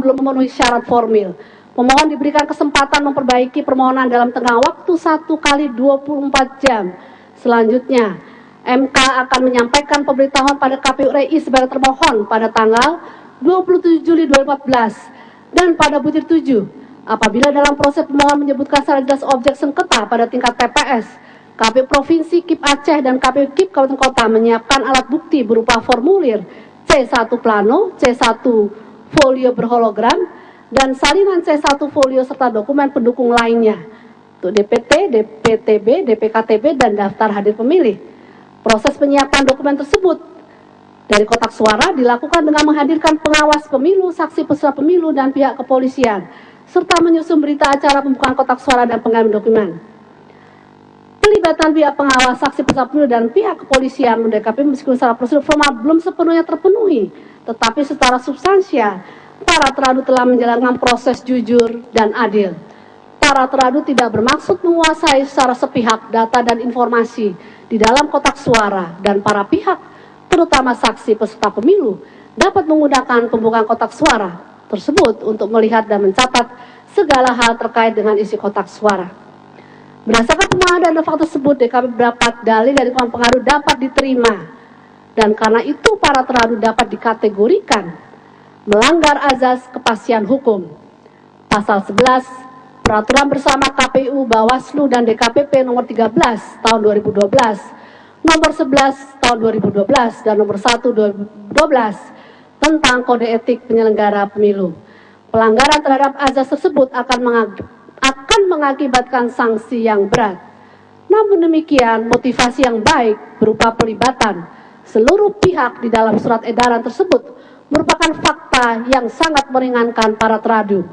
belum memenuhi syarat formil. Pemohon diberikan kesempatan memperbaiki permohonan dalam tengah waktu 1 kali 24 jam. Selanjutnya, MK akan menyampaikan pemberitahuan pada KPU RI sebagai termohon pada tanggal 27 Juli 2014 dan pada butir 7, apabila dalam proses pemohon menyebutkan secara jelas objek sengketa pada tingkat TPS, KPU Provinsi KIP Aceh dan KPU KIP Kabupaten Kota menyiapkan alat bukti berupa formulir C1 plano, C1 folio berhologram, dan salinan C1 folio serta dokumen pendukung lainnya untuk DPT, DPTB, DPKTB, dan daftar hadir pemilih. Proses penyiapan dokumen tersebut dari kotak suara dilakukan dengan menghadirkan pengawas pemilu, saksi peserta pemilu, dan pihak kepolisian, serta menyusun berita acara pembukaan kotak suara dan pengalihan dokumen. Pelibatan pihak pengawas, saksi peserta pemilu, dan pihak kepolisian menurut KPU meskipun secara prosedur formal belum sepenuhnya terpenuhi, tetapi secara substansial para teradu telah menjalankan proses jujur dan adil. Para teradu tidak bermaksud menguasai secara sepihak data dan informasi di dalam kotak suara, dan para pihak, terutama saksi peserta pemilu, dapat menggunakan pembukaan kotak suara tersebut untuk melihat dan mencatat segala hal terkait dengan isi kotak suara. Berdasarkan pemahaman dan fakta tersebut, DKP berpendapat dalil dari pengaduan dapat diterima, dan karena itu para teradu dapat dikategorikan melanggar azas kepastian hukum. Pasal 11 Peraturan Bersama KPU, Bawaslu, dan DKPP nomor 13 tahun 2012, nomor 11 tahun 2012, dan nomor 1 2012 tentang kode etik penyelenggara pemilu. Pelanggaran terhadap azas tersebut akan mengakibatkan sanksi yang berat. Namun demikian, motivasi yang baik berupa pelibatan seluruh pihak di dalam surat edaran tersebut merupakan fakta yang sangat meringankan para teradu.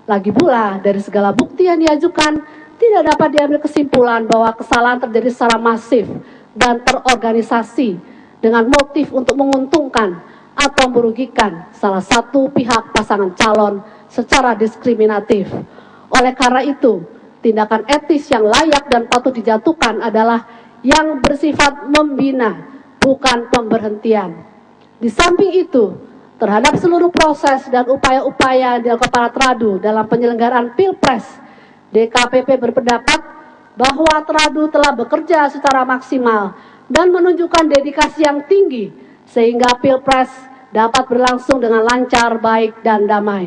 Lagi pula, dari segala bukti yang diajukan, tidak dapat diambil kesimpulan bahwa kesalahan terjadi secara masif dan terorganisasi dengan motif untuk menguntungkan atau merugikan salah satu pihak pasangan calon secara diskriminatif. Oleh karena itu, tindakan etis yang layak dan patut dijatuhkan adalah yang bersifat membina, bukan pemberhentian. Di samping itu, terhadap seluruh proses dan upaya-upaya yang dilakukan para teradu dalam penyelenggaraan Pilpres, DKPP berpendapat bahwa teradu telah bekerja secara maksimal dan menunjukkan dedikasi yang tinggi sehingga Pilpres dapat berlangsung dengan lancar, baik, dan damai.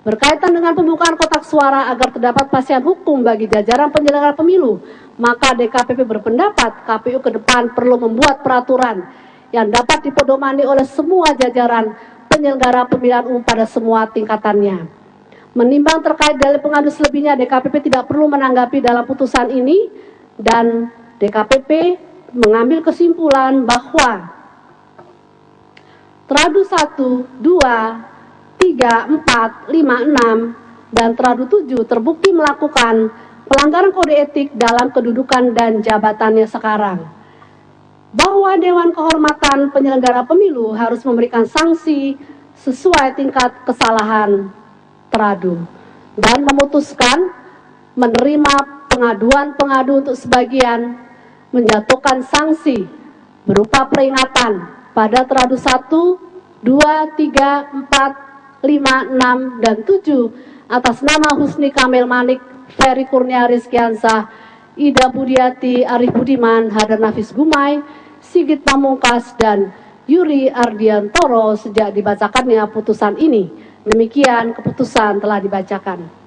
Berkaitan dengan pembukaan kotak suara agar terdapat kepastian hukum bagi jajaran penyelenggara pemilu, maka DKPP berpendapat KPU ke depan perlu membuat peraturan yang dapat dipedomani oleh semua jajaran penyelenggara pemilihan umum pada semua tingkatannya. Menimbang terkait dalil pengadu selebihnya, DKPP tidak perlu menanggapi dalam putusan ini, dan DKPP mengambil kesimpulan bahwa teradu 1, 2, 3, 4, 5, 6, dan teradu 7 terbukti melakukan pelanggaran kode etik dalam kedudukan dan jabatannya sekarang. Bahwa Dewan Kehormatan Penyelenggara Pemilu harus memberikan sanksi sesuai tingkat kesalahan teradu, dan memutuskan menerima pengaduan pengadu untuk sebagian menjatuhkan sanksi berupa peringatan pada teradu 1, 2, 3, 4, 5, 6, dan 7 atas nama Husni Kamil Manik, Ferry Kurnia Rizkiansah, Ida Budiati, Arif Budiman, Hadar Nafis Gumai, Sigit Pamungkas, dan Yuri Ardiantoro sejak dibacakannya putusan ini. Demikian keputusan telah dibacakan.